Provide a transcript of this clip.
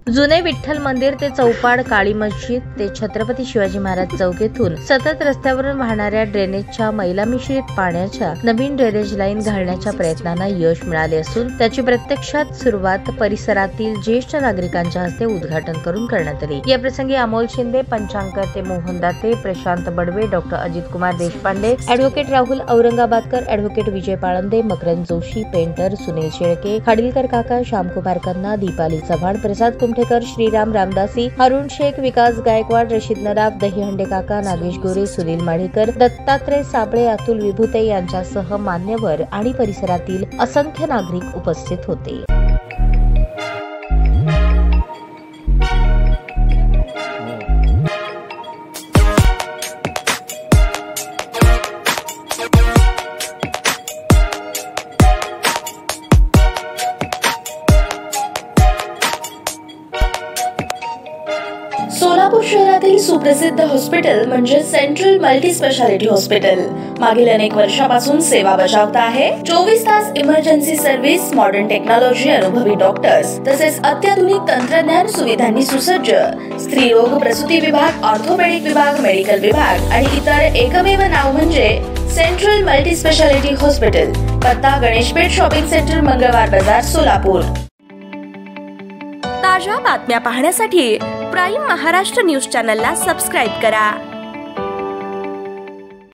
जुने विठ्ठल मंदिर ते चौपाड, काळी मस्जिद ते छत्रपती शिवाजी महाराज चौक येथून सतत रस्त्यावरून वाहणाऱ्या ड्रेनेजच्या मैला मिश्रित पाण्याच्या नवीन ड्रेनेज लाईन घालण्याच्या प्रयत्नांना यश मिळाले असून त्याची प्रत्यक्षात सुरुवात परिसरातील ज्येष्ठ नागरिकांच्या हस्ते उद्घाटन करून करण्यात आली। या प्रसंगी अमोल शिंदे, पंचांकर ते Mohan Date, Prashant Badve, doctor Ajit Kumar Deshpande, advocate Rahul Aurangabadkar, advocate Vijay Palande, Makarand Joshi, painter Sunil Shelke, Khadilkar काका, श्यामकुमार खन्ना, दीपाली चव्हाण, प्रसाद कुमठेकर, श्रीराम रामदासी, अरुण शेख, विकास गायकवाड, रशीद नराफ, दहीहंडे काका, नागेश गोरे, सुनील माळेकर, दत्तात्रय साबळे, अतुल विभूते यांच्यासह मान्यवर आणि परिसरातील असंख्य नागरिक उपस्थित होते। सोलापूर शहरातील सुप्रसिद्ध हॉस्पिटल म्हणजे सेंट्रल मल्टी स्पेशालिटी हॉस्पिटल मागील अनेक वर्षापासून सेवा बजावत आहे। 24 तास इमर्जन्सी सर्व्हिस, मॉडर्न टेक्नॉलॉजी, अनुभवी डॉक्टर्स तसेच अत्याधुनिक तंत्रज्ञान सुविधांनी सुसज्ज स्त्रीरोग प्रसूती विभाग, ऑर्थोपेडिक विभाग, मेडिकल विभाग आणि इतर एकमेव नाव म्हणजे सेंट्रल मल्टी स्पेशालिटी हॉस्पिटल। पत्ता गणेशपेठ शॉपिंग सेंटर, मंगळवार बाजार, सोलापूर। ताज्या बातम्या पाहण्यासाठी प्राईम महाराष्ट्र न्यूज चॅनलला सबस्क्राइब करा।